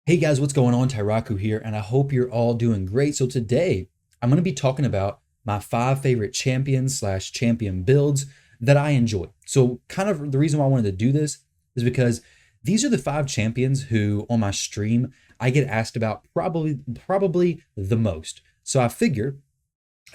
Hey guys, what's going on? Tyrauku here, and I hope you're all doing great. So today, I'm going to be talking about my 5 favorite champions slash champion builds that I enjoy. So kind of the reason why I wanted to do this is because these are the 5 champions who on my stream I get asked about probably the most. So I figure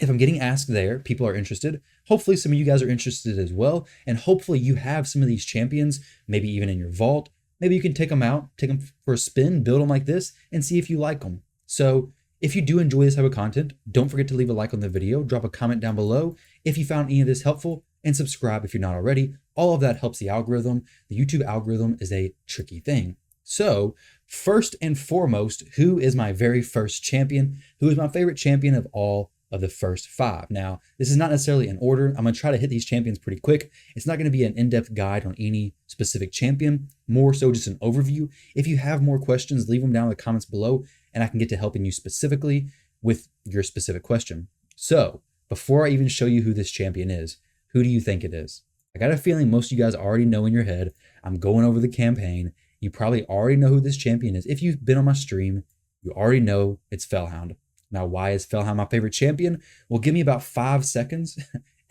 if I'm getting asked there, people are interested. Hopefully, some of you guys are interested as well. And hopefully, you have some of these champions, maybe even in your vault. Maybe you can take them out, take them for a spin, build them like this, and see if you like them. So, if you do enjoy this type of content, don't forget to leave a like on the video, drop a comment down below if you found any of this helpful, and subscribe if you're not already. All of that helps the algorithm. The YouTube algorithm is a tricky thing. So, first and foremost, who is my very first champion? Who is my favorite champion of all of the first 5? Now, this is not necessarily in order. I'm going to try to hit these champions pretty quick. It's not going to be an in-depth guide on any specific champion, more so just an overview. If you have more questions, leave them down in the comments below, and I can get to helping you specifically with your specific question. So, before I even show you who this champion is, who do you think it is? I got a feeling most of you guys already know in your head. I'm going over the campaign. You probably already know who this champion is. If you've been on my stream, you already know it's Fellhound. Now, why is Felheim my favorite champion? Well, give me about 5 seconds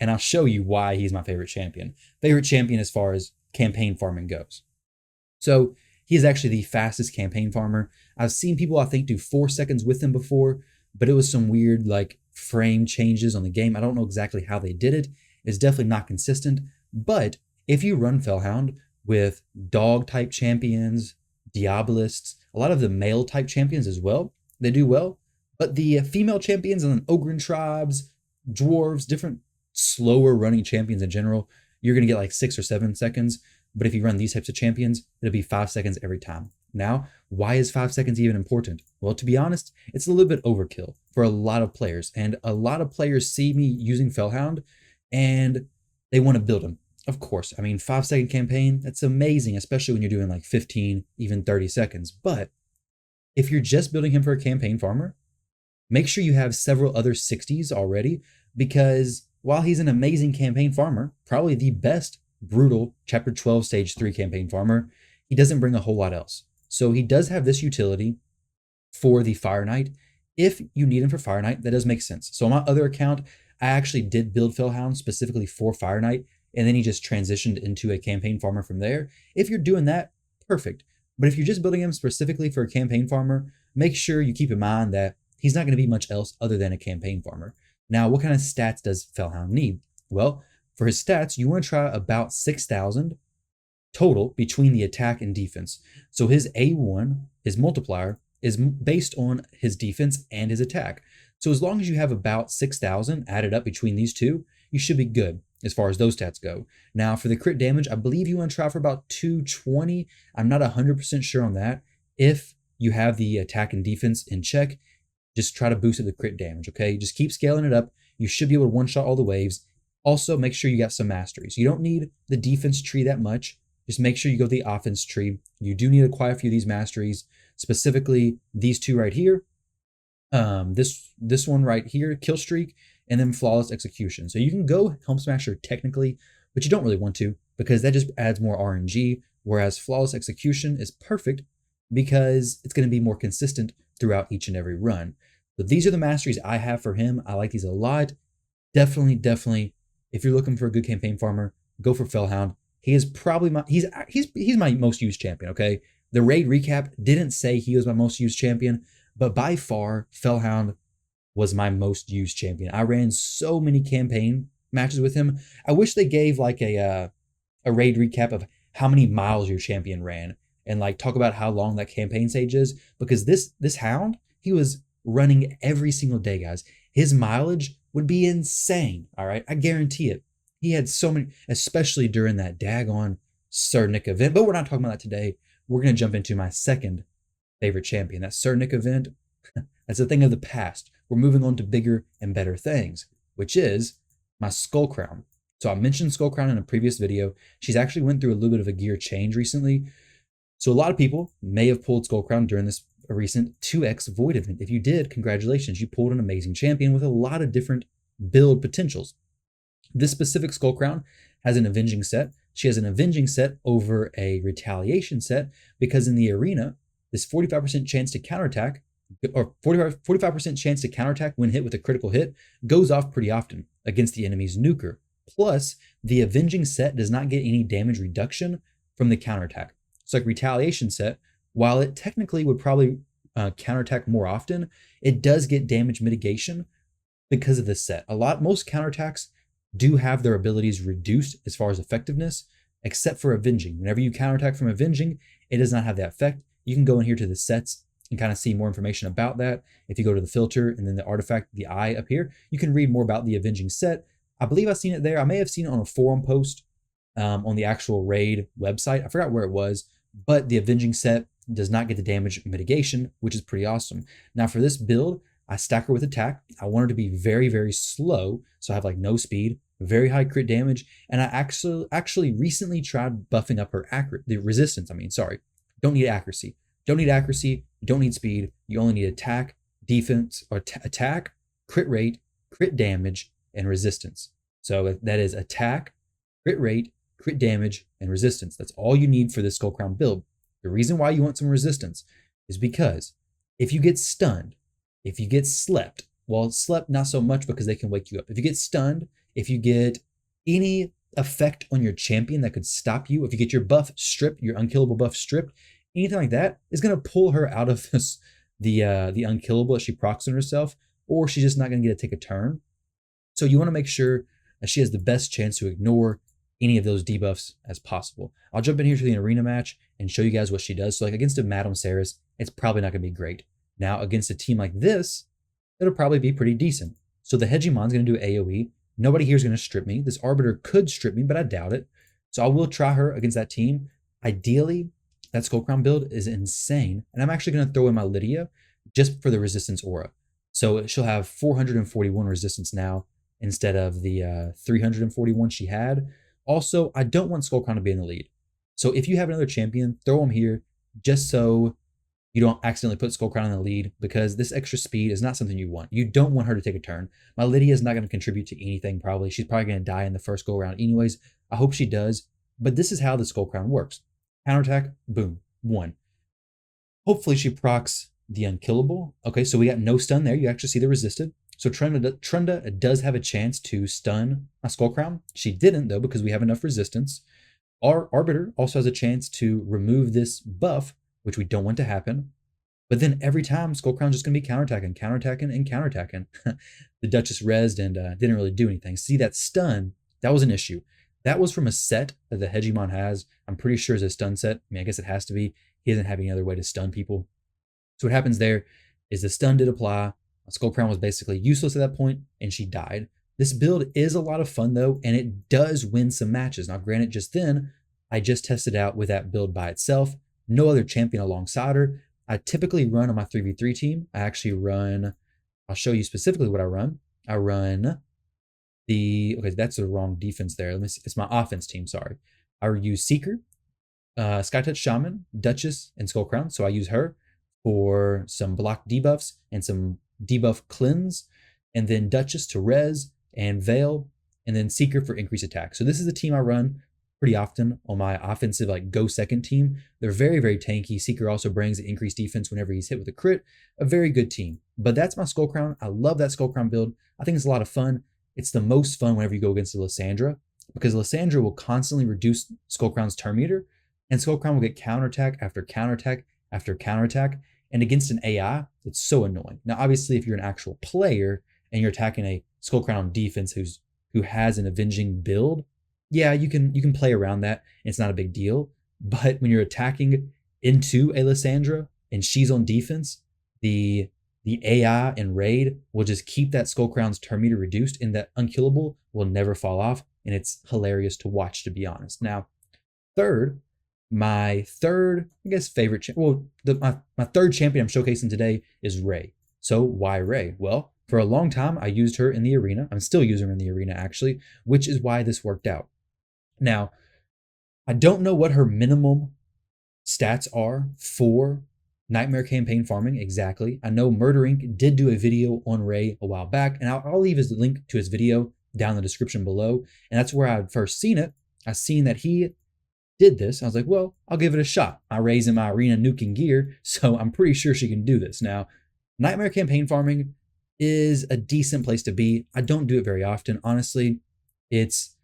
and I'll show you why he's my favorite champion. Favorite champion as far as campaign farming goes. So he is actually the fastest campaign farmer. I've seen people, I think, do 4 seconds with him before, but it was some weird like frame changes on the game. I don't know exactly how they did it. It's definitely not consistent. But if you run Fellhound with dog type champions, Diabolists, a lot of the male type champions as well, they do well. But the female champions and Ogren tribes, dwarves, different slower running champions in general, you're going to get like 6 or 7 seconds. But if you run these types of champions, it'll be 5 seconds every time. Now, why is 5 seconds even important? Well, to be honest, it's a little bit overkill for a lot of players. And a lot of players see me using Fellhound and they want to build him. Of course, I mean, 5-second campaign, that's amazing, especially when you're doing like 15, even 30 seconds. But if you're just building him for a campaign farmer, make sure you have several other 60s already, because while he's an amazing campaign farmer, probably the best brutal chapter 12 stage 3 campaign farmer, he doesn't bring a whole lot else. So he does have this utility for the Fire Knight. If you need him for Fire Knight, that does make sense. So on my other account, I actually did build Fellhound specifically for Fire Knight, and then he just transitioned into a campaign farmer from there. If you're doing that, perfect. But if you're just building him specifically for a campaign farmer, make sure you keep in mind that he's not going to be much else other than a campaign farmer. Now, what kind of stats does Fellhound need? Well, for his stats, you want to try about 6,000 total between the attack and defense. So his A1, his multiplier, is based on his defense and his attack. So as long as you have about 6,000 added up between these two, you should be good as far as those stats go. Now, for the crit damage, I believe you want to try for about 220. I'm not 100% sure on that. If you have the attack and defense in check, just try to boost it to crit damage, okay? Just keep scaling it up. You should be able to one-shot all the waves. Also, make sure you got some masteries. You don't need the defense tree that much. Just make sure you go the offense tree. You do need quite a few of these masteries, specifically these 2 right here. This one right here, Kill Streak, and then Flawless Execution. So you can go Helm Smasher technically, but you don't really want to, because that just adds more RNG, whereas Flawless Execution is perfect because it's going to be more consistent throughout each and every run. But these are the masteries I have for him. I like these a lot. Definitely, if you're looking for a good campaign farmer, go for Fellhound. He is probably he's my most used champion, okay? The raid recap didn't say he was my most used champion, but by far, Fellhound was my most used champion. I ran so many campaign matches with him. I wish they gave like a raid recap of how many miles your champion ran and like talk about how long that campaign stage is, because this hound, he was running every single day, guys. His mileage would be insane, all right? I guarantee it. He had so many, especially during that daggone Sir Nick event, but we're not talking about that today. We're going to jump into my second favorite champion. That Sir Nick event, that's a thing of the past. We're moving on to bigger and better things, which is my Skullcrown. So I mentioned Skullcrown in a previous video. She's actually went through a little bit of a gear change recently. So a lot of people may have pulled Skullcrown during this recent 2x Void event. If you did, congratulations. You pulled an amazing champion with a lot of different build potentials. This specific Skullcrown has an Avenging set. She has an Avenging set over a Retaliation set because in the arena, this 45% chance to counterattack, or 45% chance to counterattack when hit with a critical hit, goes off pretty often against the enemy's nuker. Plus, the Avenging Set does not get any damage reduction from the counterattack. So like Retaliation Set, while it technically would probably counterattack more often, it does get damage mitigation because of this set. Most counterattacks do have their abilities reduced as far as effectiveness, except for Avenging. Whenever you counterattack from Avenging, it does not have that effect. You can go in here to the sets and kind of see more information about that. If you go to the filter and then the artifact, the eye up here, you can read more about the Avenging Set. I believe I've seen it there. I may have seen it on a forum post on the actual raid website. I forgot where it was, but the Avenging Set does not get the damage mitigation, which is pretty awesome. Now for this build, I stack her with attack. I want her to be very, very slow. So I have like no speed, very high crit damage. And I actually recently tried buffing up her resistance. Don't need accuracy. Don't need accuracy. You don't need speed. You only need attack, defense, or attack, crit rate, crit damage, and resistance. So that is attack, crit rate, crit damage, and resistance. That's all you need for this Skullcrown build. The reason why you want some resistance is because if you get stunned, if you get slept, well, slept not so much because they can wake you up. If you get stunned, if you get any effect on your champion that could stop you, if you get your buff stripped, your unkillable buff stripped, anything like that is going to pull her out of the unkillable that she procs on herself, or she's just not going to get to take a turn. So you want to make sure that she has the best chance to ignore any of those debuffs as possible. I'll jump in here to the arena match and show you guys what she does. So like against a Madame Ceres, it's probably not going to be great. Now against a team like this, it'll probably be pretty decent. So the Hegemon's going to do AoE. Nobody here is going to strip me. This Arbiter could strip me, but I doubt it. So I will try her against that team. Ideally, that Skullcrown build is insane. And I'm actually going to throw in my Lydia just for the resistance aura. So she'll have 441 resistance now instead of the 341 she had. Also, I don't want Skullcrown to be in the lead. So if you have another champion, throw him here just so you don't accidentally put Skullcrown in the lead, because this extra speed is not something you want. You don't want her to take a turn. My Lydia is not going to contribute to anything probably. She's probably going to die in the first go around anyways. I hope she does. But this is how the Skullcrown works. Counterattack, boom, 1. Hopefully she procs the unkillable. Okay, so we got no stun there. You actually see the resisted. So Trunda does have a chance to stun my Skullcrown. She didn't though, because we have enough resistance. Our Arbiter also has a chance to remove this buff, which we don't want to happen. But then every time Skullcrown's just going to be counterattacking. The Duchess rezzed and didn't really do anything. See, that stun, that was an issue. That was from a set that the Hegemon has. I'm pretty sure it's a stun set. I mean, I guess it has to be. He doesn't have any other way to stun people. So what happens there is the stun did apply. Skullcrown was basically useless at that point, and she died. This build is a lot of fun though, and it does win some matches. Now granted, just then, I just tested out with that build by itself. No other champion alongside her. I typically run on my 3v3 team. I actually run, I'll show you specifically what I run. I run okay, that's the wrong defense there. Let me see. It's my offense team, sorry. I use Seeker, Skytouch Shaman, Duchess, and Skullcrown. So I use her for some block debuffs and some debuff cleanse, and then Duchess to res and veil, and then Seeker for increased attack. So this is the team I run pretty often on my offensive like go second team. They're very, very tanky. Seeker also brings an increased defense whenever he's hit with a crit. A very good team. But that's my Skullcrown. I love that Skullcrown build. I think it's a lot of fun. It's the most fun whenever you go against the Lysandra, because Lysandra will constantly reduce Skullcrown's turn meter, and Skullcrown will get counterattack after counterattack after counterattack. And against an AI, it's so annoying. Now, obviously, if you're an actual player and you're attacking a Skullcrown defense who has an avenging build, yeah, you can play around that. And it's not a big deal. But when you're attacking into a Lysandra and she's on defense, the AI and raid will just keep that Skullcrown's turn meter reduced, and that unkillable will never fall off. And it's hilarious to watch, to be honest. Now, my third, I guess, favorite, my third champion I'm showcasing today is Ray. So why Ray? Well, for a long time, I used her in the arena. I'm still using her in the arena, actually, which is why this worked out. Now, I don't know what her minimum stats are for Nightmare campaign farming exactly. I know Murder Inc. did do a video on Ray a while back, and I'll leave his link to his video down in the description below. And that's where I had first seen it. I seen that he did this. I was like, well, I'll give it a shot. I raise in my arena nuking gear, so I'm pretty sure she can do this. Now, Nightmare campaign farming is a decent place to be. I don't do it very often. Honestly, it's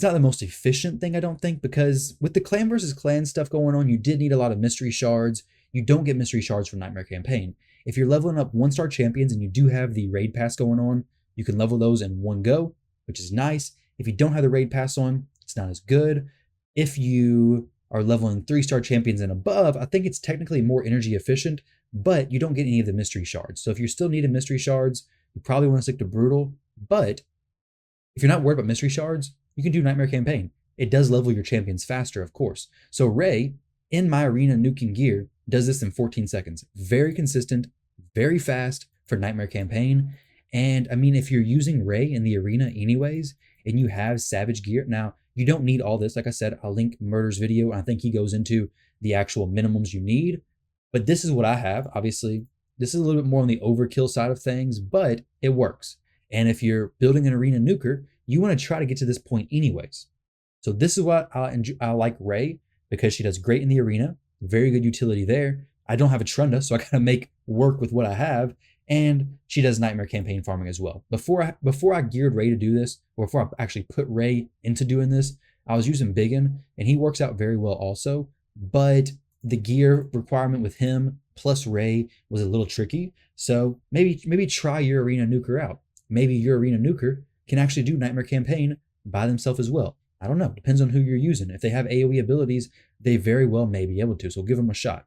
not the most efficient thing, I don't think, because with the clan versus clan stuff going on, you did need a lot of mystery shards. You don't get mystery shards from Nightmare campaign. If you're leveling up 1-star champions and you do have the raid pass going on, you can level those in one go, which is nice. If you don't have the raid pass on, it's not as good. If you are leveling 3-star champions and above, I think it's technically more energy efficient, but you don't get any of the mystery shards. So if you're still needing mystery shards, you probably want to stick to brutal. But if you're not worried about mystery shards, you can do Nightmare campaign. It does level your champions faster, of course. So Ray, in my arena nuking gear, does this in 14 seconds. Very consistent, very fast for Nightmare campaign. And I mean, if you're using Ray in the arena anyways, and you have Savage gear, now you don't need all this. Like I said, I'll link Murder's video, and I think he goes into the actual minimums you need. But this is what I have. Obviously, this is a little bit more on the overkill side of things, but it works. And if you're building an arena nuker, you want to try to get to this point anyways. So this is what I like Ray, because she does great in the arena, very good utility there. I don't have a Trunda, so I gotta make work with what I have, and she does Nightmare campaign farming as well. Before I geared Ray to do this, or before I actually put Ray into doing this, I was using Biggin, and he works out very well also, but the gear requirement with him plus Ray was a little tricky. So maybe try your arena nuker out. Maybe your arena nuker can actually do Nightmare campaign by themselves as well. I don't know. Depends on who you're using. If they have AoE abilities, they very well may be able to. So give them a shot.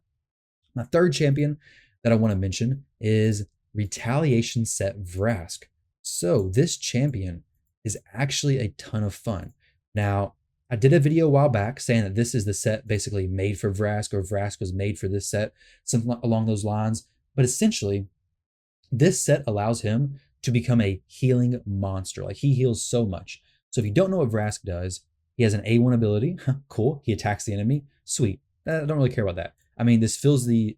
My third champion that I want to mention is Retaliation Set Vrask. So this champion is actually a ton of fun. Now, I did a video a while back saying that this is the set basically made for Vrask, or Vrask was made for this set, something along those lines. But essentially, this set allows him to become a healing monster. Like, he heals so much. So if you don't know what Vrask does, he has an A1 ability. Cool. He attacks the enemy. Sweet. I don't really care about that. I mean, this fills the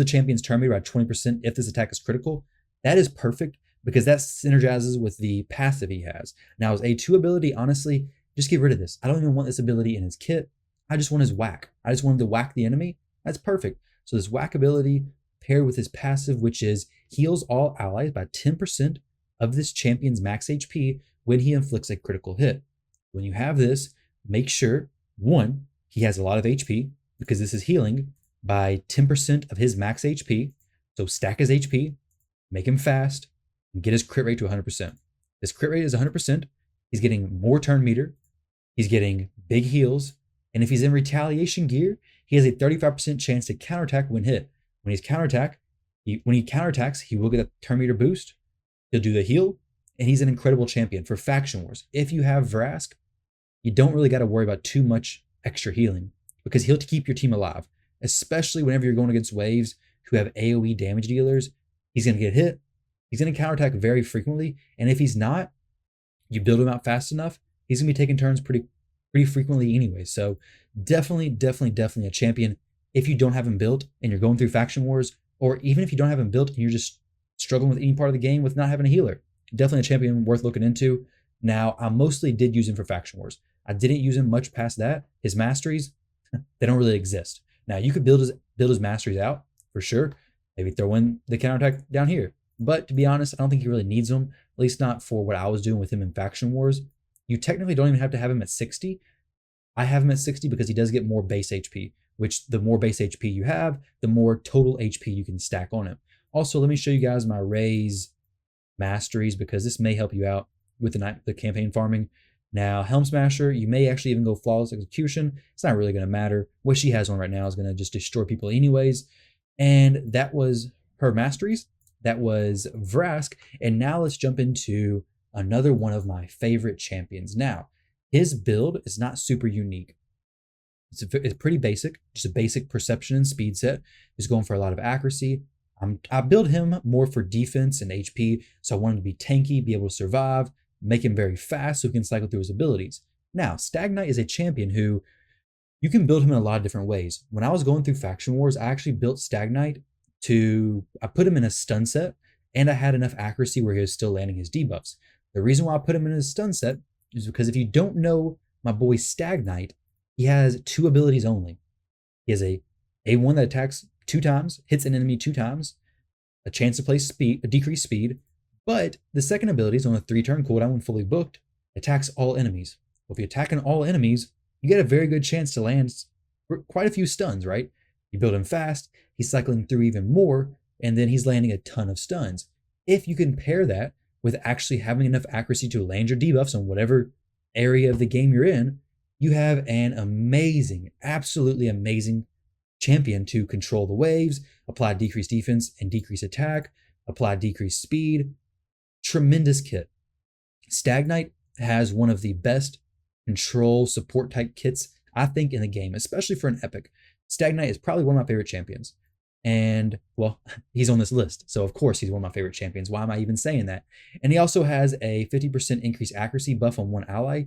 champion's turn meter by 20% if this attack is critical. That is perfect because that synergizes with the passive he has. Now, his A2 ability, honestly, just get rid of this. I don't even want this ability in his kit. I just want his whack. I just want him to whack the enemy. That's perfect. So this whack ability paired with his passive, which is heals all allies by 10% of this champion's max HP when he inflicts a critical hit. When you have this, make sure, one, he has a lot of HP because this is healing by 10% of his max HP. So stack his HP, make him fast, and get his crit rate to 100%. His crit rate is 100%. He's getting more turn meter. He's getting big heals. And if he's in retaliation gear, he has a 35% chance to counterattack when hit. When he counterattacks, he will get a turn meter boost. He'll do the heal, and he's an incredible champion for faction wars. If you have Vrask, you don't really got to worry about too much extra healing because he'll keep your team alive, especially whenever you're going against waves who have AoE damage dealers. He's going to get hit. He's going to counterattack very frequently, and if he's not, you build him out fast enough, he's going to be taking turns pretty frequently anyway. So definitely a champion if you don't have him built and you're going through faction wars, or even if you don't have him built and you're just struggling with any part of the game with not having a healer. Definitely a champion worth looking into. Now, I mostly did use him for faction wars. I didn't use him much past that. His masteries, they don't really exist. Now, you could build his masteries out for sure. Maybe throw in the counterattack down here. But to be honest, I don't think he really needs them, at least not for what I was doing with him in faction wars. You technically don't even have to have him at 60. I have him at 60 because he does get more base HP, which the more base HP you have, the more total HP you can stack on him. Also, let me show you guys my Ray's masteries because this may help you out with the campaign farming. Now, Helm Smasher, you may actually even go Flawless Execution. It's not really going to matter. What she has on right now is going to just destroy people anyways. And that was her masteries. That was Vrask. And now let's jump into another one of my favorite champions. Now, his build is not super unique. It's pretty basic, just a basic perception and speed set. He's going for a lot of accuracy. I build him more for defense and HP, so I want him to be tanky, be able to survive, make him very fast so he can cycle through his abilities. Now, Stagknight is a champion who you can build him in a lot of different ways. When I was going through Faction Wars, I actually built Stagknight I put him in a stun set, and I had enough accuracy where he was still landing his debuffs. The reason why I put him in a stun set is because if you don't know my boy Stagknight, He has 2 abilities only. He has a one that attacks 2 times, hits an enemy 2 times, a chance to play speed, a decreased speed, but the second ability is on a 3-turn cooldown when fully booked, attacks all enemies. Well, if you're attacking all enemies, you get a very good chance to land quite a few stuns, right? You build him fast, he's cycling through even more, and then he's landing a ton of stuns. If you can pair that with actually having enough accuracy to land your debuffs on whatever area of the game you're in, you have an amazing, absolutely amazing champion to control the waves, apply decreased defense and decreased attack, apply decreased speed. Tremendous kit. Stagknight has one of the best control support type kits, I think, in the game, especially for an epic. Stagknight is probably one of my favorite champions. And, well, he's on this list. So, of course, he's one of my favorite champions. Why am I even saying that? And he also has a 50% increased accuracy buff on one ally,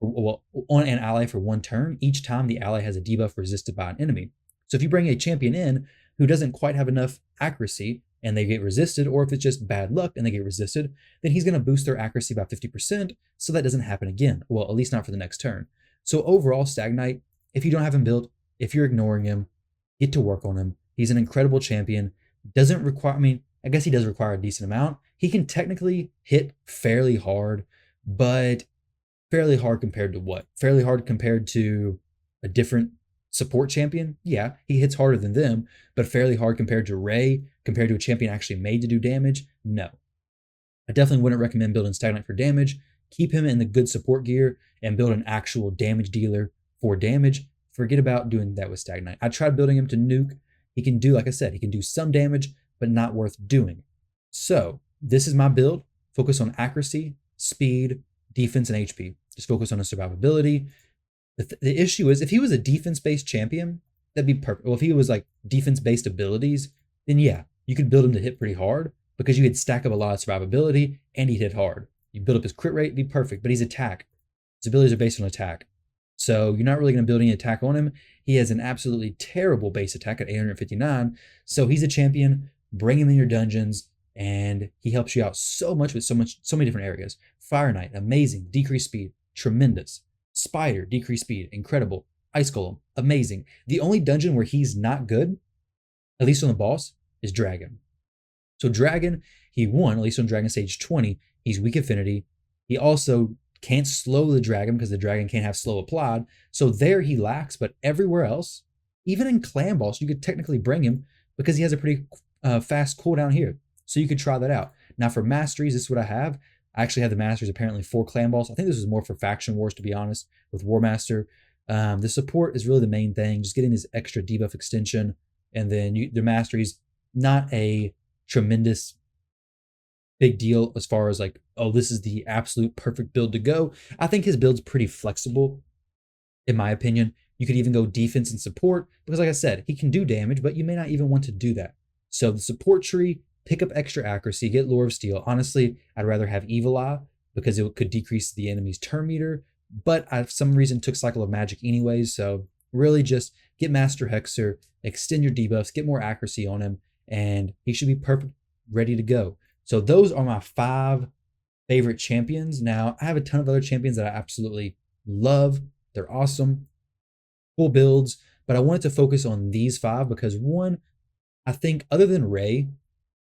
well, on an ally for 1 turn, each time the ally has a debuff resisted by an enemy. So if you bring a champion in who doesn't quite have enough accuracy and they get resisted, or if it's just bad luck and they get resisted, then he's going to boost their accuracy by 50% so that doesn't happen again. Well, at least not for the next turn. So overall, Stagknight, if you don't have him built, if you're ignoring him, get to work on him. He's an incredible champion. Doesn't require, I mean, I guess he does require a decent amount. He can technically hit fairly hard, but fairly hard compared to what? Fairly hard compared to a different support champion? Yeah, he hits harder than them, but fairly hard compared to Ray, compared to a champion actually made to do damage? No. I definitely wouldn't recommend building Stagknight for damage. Keep him in the good support gear and build an actual damage dealer for damage. Forget about doing that with Stagknight. I tried building him to nuke. He can do, like I said, he can do some damage, but not worth doing. So this is my build. Focus on accuracy, speed, defense, and HP. Just focus on his survivability. The issue is if he was a defense-based champion, that'd be perfect. Well, if he was like defense-based abilities, then yeah, you could build him to hit pretty hard because you could stack up a lot of survivability and he'd hit hard. You build up his crit rate, it'd be perfect, but he's attack. His abilities are based on attack. So you're not really going to build any attack on him. He has an absolutely terrible base attack at 859. So he's a champion. Bring him in your dungeons, and he helps you out so much with so many different areas. Fire Knight, amazing. Decreased speed, tremendous. Spider, decreased speed, incredible. Ice Golem, amazing. The only dungeon where he's not good, at least on the boss, is Dragon. So Dragon, he won, at least on Dragon Stage 20. He's weak affinity. He also can't slow the dragon because the dragon can't have slow applied. So there he lacks, but everywhere else, even in clan boss, you could technically bring him because he has a pretty fast cooldown here. So you could try that out. Now for Masteries, this is what I have. I actually have the Masteries apparently for clan boss. I think this was more for faction wars, to be honest, with War Master. The support is really the main thing, just getting this extra debuff extension. And then the Masteries, not a tremendous big deal as far as like, oh, this is the absolute perfect build to go. I think his build's pretty flexible, in my opinion. You could even go defense and support because, like I said, he can do damage, but you may not even want to do that. So the support tree, pick up extra accuracy, get Lore of Steel. Honestly, I'd rather have Evil Eye because it could decrease the enemy's turn meter, but I, for some reason, took Cycle of Magic anyways. So really just get Master Hexer, extend your debuffs, get more accuracy on him, and he should be perfect, ready to go. So those are my 5 favorite champions. Now, I have a ton of other champions that I absolutely love. They're awesome, cool builds, but I wanted to focus on these 5 because one, I think other than Ray,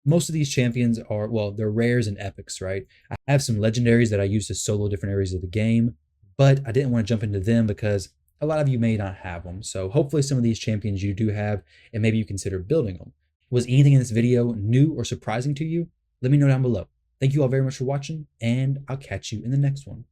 most of these champions are, well, they're rares and epics, right? I have some legendaries that I use to solo different areas of the game, but I didn't want to jump into them because a lot of you may not have them. So hopefully some of these champions you do have, and maybe you consider building them. Was anything in this video new or surprising to you? Let me know down below. Thank you all very much for watching, and I'll catch you in the next one.